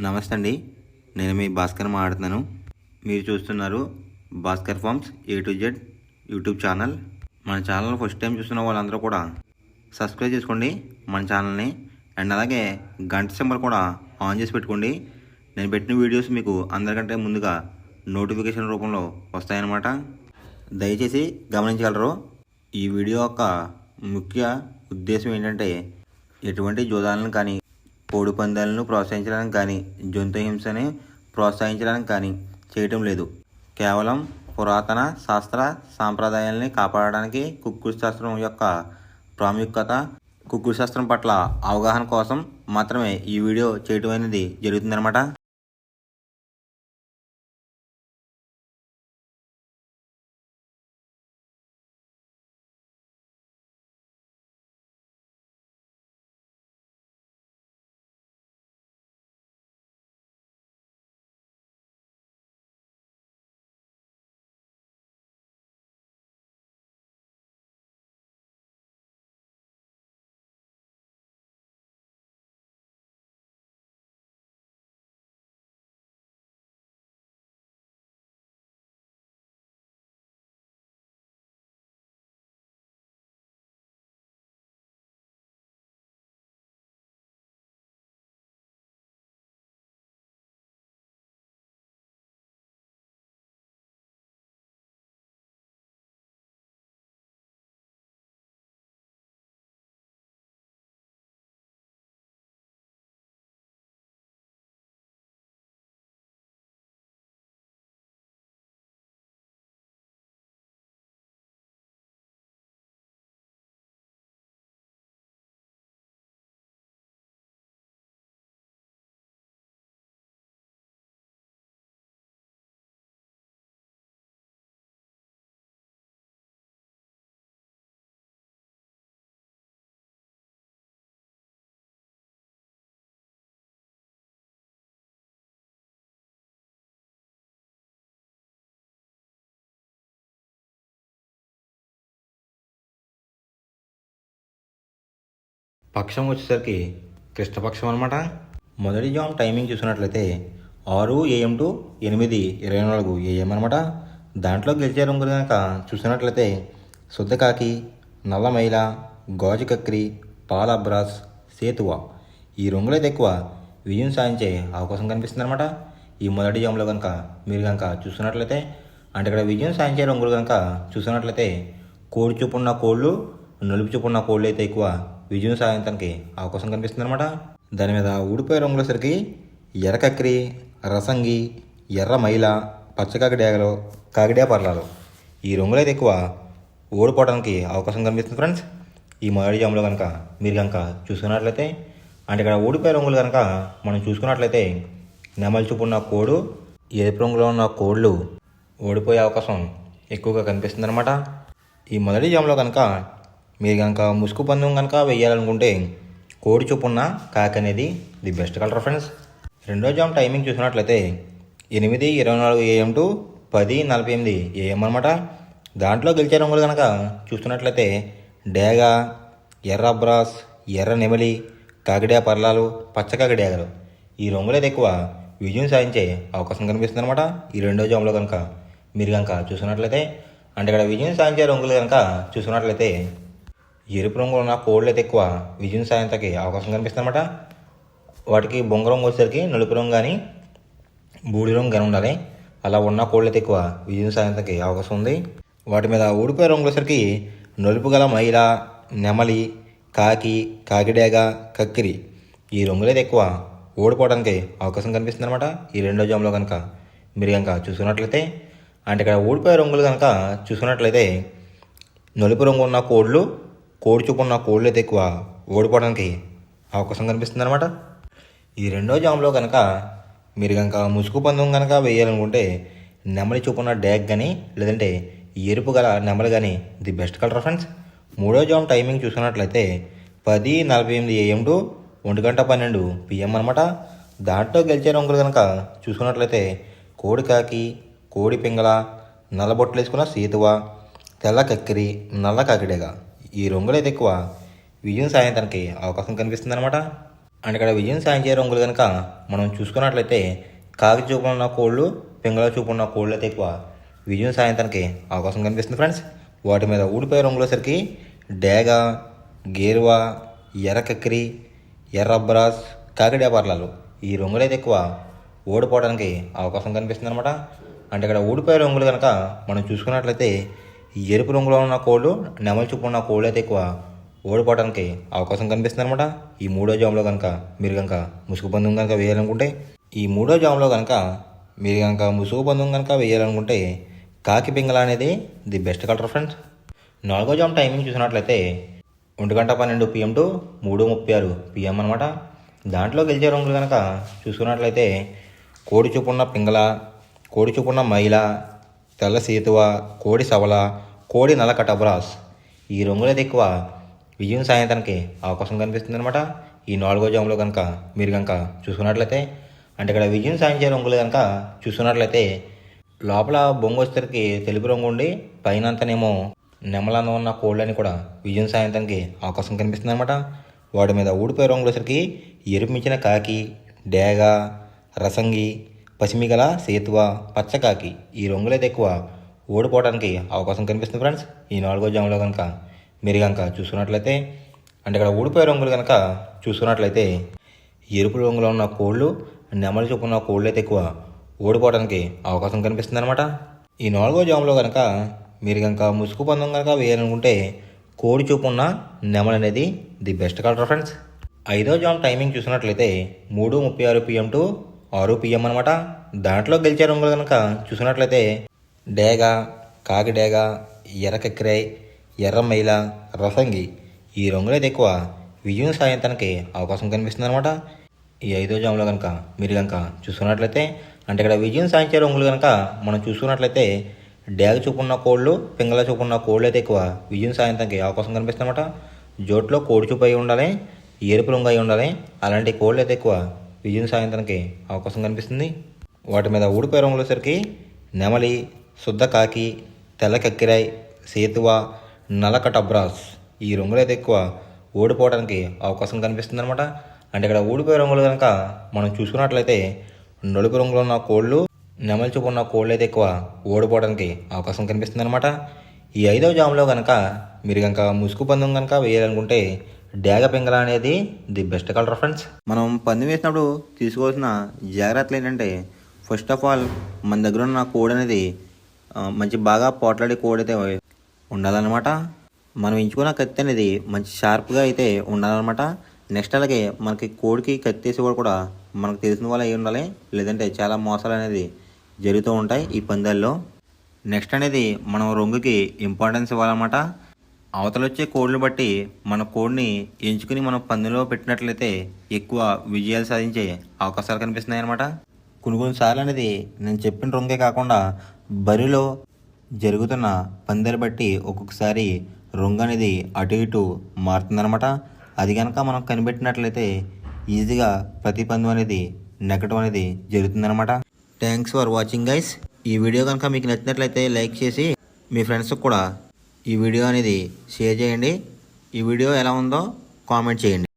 నమస్తే అండి. నేను మీ భాస్కర్ మాట్లాడుతున్నాను. మీరు చూస్తున్నారు Bhaskar farms A to Z YouTube channel. మన ఛానల్ ఫస్ట్ టైం చూస్తున్న వాళ్ళందరూ కూడా సబ్స్క్రైబ్ చేసుకోండి మన ఛానల్ని. అండ్ అలాగే గంట సింబల్ కూడా ఆన్ చేసి పెట్టుకోండి. నేను పెట్టిన వీడియోస్ మీకు అందరికంటే ముందుగా నోటిఫికేషన్ రూపంలో వస్తాయన్నమాట. దయచేసి గమనించగలరు. ఈ వీడియో యొక్క ముఖ్య ఉద్దేశం ఏంటంటే ఎటువంటి జోదాలను కానీ కోడి పందాలను ప్రోత్సహించడానికి కానీ జంతు హింసని ప్రోత్సహించడానికి కానీ చేయటం లేదు. కేవలం పురాతన శాస్త్ర సాంప్రదాయాల్ని కాపాడడానికి కుక్కుడు శాస్త్రం యొక్క ప్రాముఖ్యత, కుక్కుడు శాస్త్రం పట్ల అవగాహన కోసం మాత్రమే ఈ వీడియో చేయటం అనేది జరుగుతుందన్నమాట. పక్షం వచ్చేసరికి కృష్ణపక్షం అనమాట. మొదటి జామ్ టైమింగ్ చూసినట్లయితే 6 AM to 8:24 AM అనమాట. దాంట్లో గెలిచే రంగులు కనుక చూసినట్లయితే శుద్ధకాకి, నల్ల మైల, గాజు కక్రి, పాల అబ్రాస్, సేతువ ఈ రంగులైతే ఎక్కువ విజయం సాధించే అవకాశం కనిపిస్తుంది అనమాట. ఈ మొదటి జామ్లో కనుక మీరు కనుక చూసినట్లయితే అంటే ఇక్కడ విజయం సాధించే రంగులు కనుక చూసినట్లయితే కోడి చూపున్న కోళ్ళు, నలుపు చూపున్న కోళ్ళు అయితే ఎక్కువ విజయం సాధించడానికి అవకాశం కనిపిస్తుంది అనమాట. దాని మీద ఊడిపోయే రంగులసరికి ఎర్రకక్రి, రసంగి, ఎర్ర మైల, పచ్చకాకిడేగలు, కాకిడే పర్లాలు ఈ రంగులైతే ఎక్కువ ఓడిపోవడానికి అవకాశం కనిపిస్తుంది ఫ్రెండ్స్. ఈ మొదటి జాములో కనుక మీరు కనుక చూసుకున్నట్లయితే అంటే ఇక్కడ ఊడిపోయే రంగులు కనుక మనం చూసుకున్నట్లయితే నెమలి చూపున్న కోడు, ఎరుపు రంగులో ఉన్న కోళ్ళు ఓడిపోయే అవకాశం ఎక్కువగా కనిపిస్తుంది అనమాట. ఈ మొదటి జాములో కనుక మీరు కనుక ముసుగు పందెం కనుక వేయాలనుకుంటే కోడి చూపున్న కాకి అనేది ది బెస్ట్ కలర్ ఫ్రెండ్స్. రెండో జామ్ టైమింగ్ చూసినట్లయితే 8:24 AM to 10:48 AM అనమాట. దాంట్లో గెలిచే రంగులు కనుక చూస్తున్నట్లయితే డేగ, ఎర్ర అబ్రాస్, ఎర్ర నెమలి, కాకిడే పర్లాలు, పచ్చకాకిడేగలు ఈ రంగులైతే ఎక్కువ విజయం సాధించే అవకాశం కనిపిస్తుంది అనమాట. ఈ రెండో జామ్లో కనుక మీరు కనుక చూసినట్లయితే అంటే ఇక్కడ విజయం సాధించే రంగులు కనుక చూసినట్లయితే ఎరుపు రంగులో ఉన్న కోళ్ళు అయితే ఎక్కువ విజయం సాధించడానికి అవకాశం కనిపిస్తుంది అనమాట. వాటికి బొంగరం వచ్చేసరికి నలుపు రంగు కానీ బూడి రంగు కానీ ఉండాలి. అలా ఉన్న కోళ్ళు అయితే ఎక్కువ విజయం సాధించడానికి అవకాశం ఉంది. వాటి మీద ఊడిపోయే రంగులు వచ్చేసరికి నలుపు గల మైల, నెమలి, కాకి, కాకిడేగ, కక్కిరి ఈ రంగులైతే ఎక్కువ ఓడిపోవడానికి అవకాశం కనిపిస్తుంది అనమాట. ఈ రెండో జామ్లో కనుక మీరు కనుక చూసుకున్నట్లయితే అంటే ఇక్కడ ఓడిపోయే రంగులు కనుక చూసుకున్నట్లయితే నలుపు రంగు ఉన్న కోళ్ళు, కోడి చూపు ఉన్న కోళ్ళు అయితే ఎక్కువ ఓడిపోవడానికి అవకాశం కనిపిస్తుంది అనమాట. ఈ రెండో జామ్లో కనుక మీరు కనుక ముసుగు పందెం కనుక వేయాలనుకుంటే నెమలి చూపున్న డ్యాగ్ కానీ లేదంటే ఎరుపు గల నెమలి కానీ ది బెస్ట్ కలర్ ఫ్రెండ్స్. మూడో జామ్ టైమింగ్ చూసుకున్నట్లయితే 10:48 AM to 1:12 PM అనమాట. దాంట్లో గెలిచే రంగులు కనుక చూసుకున్నట్లయితే కోడి కాకి, కోడి పింగళ, నల్లబొట్లు వేసుకున్న సేతువ, తెల్ల కక్కిరి, నల్ల కాకిడేగ ఈ రంగులైతే ఎక్కువ విజయం సాధించడానికి అవకాశం కనిపిస్తుంది అనమాట. అండ్ ఇక్కడ విజయం సాధించే రంగులు కనుక మనం చూసుకున్నట్లయితే కాకి చూపున ఉన్న కోళ్ళు పింగళ చూపున ఉన్న కోళ్ళు అయితే ఎక్కువ విజయం సాధించడానికి అవకాశం కనిపిస్తుంది ఫ్రెండ్స్. వాటి మీద ఊడిపోయే రంగులసరికి డేగ, గేరువా, ఎర్ర కక్కిరి, ఎర్ర అబ్రాస్, కాకిడే పర్లాలు ఈ రంగులు అయితే ఎక్కువ ఓడిపోవడానికి అవకాశం కనిపిస్తుంది అనమాట. అంటే ఇక్కడ ఊడిపోయే రంగులు కనుక మనం చూసుకున్నట్లయితే ఎరుపు రంగులో ఉన్న కోళ్ళు నెమలి చూపు ఉన్న కోళ్ళు అయితే ఎక్కువ ఓడిపోవడానికి అవకాశం కనిపిస్తుంది అనమాట. ఈ మూడో జాములో కనుక మీరు కనుక ముసుగు పందెం కనుక వేయాలనుకుంటే ముసుగు పందెం కనుక వేయాలనుకుంటే కాకి పింగళ అనేది ది బెస్ట్ కలర్ ఫ్రెండ్స్. 4వ జామ్ టైమింగ్ చూసినట్లయితే 1:12 PM టు 3:36 PM అనమాట. దాంట్లో గెలిచే రంగులు కనుక చూసుకున్నట్లయితే కోడి చూపున్న పింగళ, కోడి చూపున్న మైల, తెల్ల సేతువ, కోడి సవల, కోడి నల్ల కటబ్రాస్ ఈ రంగులైతే ఎక్కువ విజయం సాధించడానికి అవకాశం కనిపిస్తుంది అనమాట. ఈ 4వ జాములో కనుక మీరు కనుక చూసుకున్నట్లయితే అంటే ఇక్కడ విజయం సాధించే రంగులు కనుక చూసుకున్నట్లయితే లోపల బొంగు వచ్చేసరికి తెలుపు రంగు ఉండి పైన అంతనేమో నెమలందం ఉన్న కోళ్ళని కూడా విజయం సాధించడానికి అవకాశం కనిపిస్తుంది అనమాట. వాటి మీద ఊడిపోయే రంగులు వచ్చరికి ఎరుపు మించిన కాకి, డేగ, రసంగి, పసిమిగల, సేతువ, పచ్చకాకి ఈ రంగులైతే ఎక్కువ ఓడిపోవడానికి అవకాశం కనిపిస్తుంది ఫ్రెండ్స్. ఈ 4వ జాములో కనుక మీరు కనుక చూసుకున్నట్లయితే అంటే ఇక్కడ ఊడిపోయే రంగులు కనుక చూసుకున్నట్లయితే ఎరుపు రంగులో ఉన్న కోళ్ళు నెమలి చూపు ఉన్న కోళ్ళు అయితే ఎక్కువ ఓడిపోవడానికి అవకాశం కనిపిస్తుంది అనమాట. ఈ 4వ జాములో కనుక మీరు కనుక ముసుగు పందెం కనుక వేయాలనుకుంటే కోడి చూపు ఉన్న నెమలి అనేది ది బెస్ట్ కలర్ ఫ్రెండ్స్. 5వ జామ్ టైమింగ్ చూసినట్లయితే 3:36 PM టు 6 PM అనమాట. దాంట్లో గెలిచే రంగులు కనుక చూసినట్లయితే డేగ, కాకి డేగ, ఎర్ర కక్కిరై, ఎర్ర మైల, రసంగి ఈ రంగులైతే ఎక్కువ విజయం సాధించడానికి అవకాశం కనిపిస్తుంది అనమాట. ఈ 5వ జాములో కనుక మీరు కనుక చూసుకున్నట్లయితే అంటే ఇక్కడ విజయం సాధించే రంగులు కనుక మనం చూసుకున్నట్లయితే డేగ చూపున్న కోళ్ళు పింగళ చూపున్న కోళ్ళు అయితే ఎక్కువ విజయం సాధించడానికి అవకాశం కనిపిస్తుంది అనమాట. జోట్లో కోడి చూపు అయి ఉండాలి, ఎరుపు రంగు అయి ఉండాలి. అలాంటి కోళ్ళు అయితే ఎక్కువ విజయం సాధించడానికి అవకాశం కనిపిస్తుంది. వాటి మీద ఊడిపోయే రంగులు వచ్చరికి నెమలి, శుద్ధ కాకి, తెల్ల కక్కిరాయ్, సేతువ, నలకటబ్రాస్ ఈ రంగులైతే ఎక్కువ ఓడిపోవడానికి అవకాశం కనిపిస్తుంది అనమాట. అంటే ఇక్కడ ఊడిపోయే రంగులు కనుక మనం చూసుకున్నట్లయితే నలుపు రంగులో ఉన్న కోళ్ళు నెమలి చూపు ఉన్న కోళ్ళు అయితే ఎక్కువ ఓడిపోవడానికి అవకాశం కనిపిస్తుంది అనమాట. ఈ 5వ జాములో కనుక మీరు కనుక ముసుగు పందెం కనుక వేయాలనుకుంటే డేగ పింగళ అనేది ది బెస్ట్ కలర్ ఫ్రెండ్స్. మనం పందెం వేసినప్పుడు తీసుకోవాల్సిన జాగ్రత్తలు ఏంటంటే ఫస్ట్ ఆఫ్ ఆల్ మన దగ్గర ఉన్న కోడి అనేది మంచి బాగా పోట్లాడే కోడి అయితే ఉండాలన్నమాట. మనం ఎంచుకున్న కత్తి అనేది మంచి షార్ప్గా అయితే ఉండాలన్నమాట. నెక్స్ట్ అలాగే మనకి కోడికి కత్తి వేసి కూడా మనకు తెలిసిన వాళ్ళు అయి ఉండాలి, లేదంటే చాలా మోసాలు అనేది జరుగుతూ ఉంటాయి ఈ పందాల్లో. నెక్స్ట్ అనేది మనం రంగుకి ఇంపార్టెన్స్ ఇవ్వాలన్నమాట. అవతల వచ్చే కోడిని బట్టి మన కోడిని ఎంచుకుని మనం పందెంలో పెట్టినట్లయితే ఎక్కువ విజయాలు సాధించే అవకాశాలు కనిపిస్తున్నాయి అన్నమాట. కొన్నిసార్లు అనేది నేను చెప్పిన రంగే కాకుండా బరిలో జరుగుతున్న పందాలు బట్టి ఒక్కొక్కసారి రంగు అనేది అటు ఇటు మారుతుందన్నమాట. అది కనుక మనం కనిపెట్టినట్లయితే ఈజీగా ప్రతి పందెం అనేది నెగ్గడం అనేది జరుగుతుందన్నమాట. Thanks for watching guys. ఈ వీడియో కనుక మీకు నచ్చినట్లయితే లైక్ చేసి మీ ఫ్రెండ్స్కి కూడా ఈ వీడియో అనేది షేర్ చేయండి. ఈ వీడియో ఎలా ఉందో కామెంట్ చేయండి.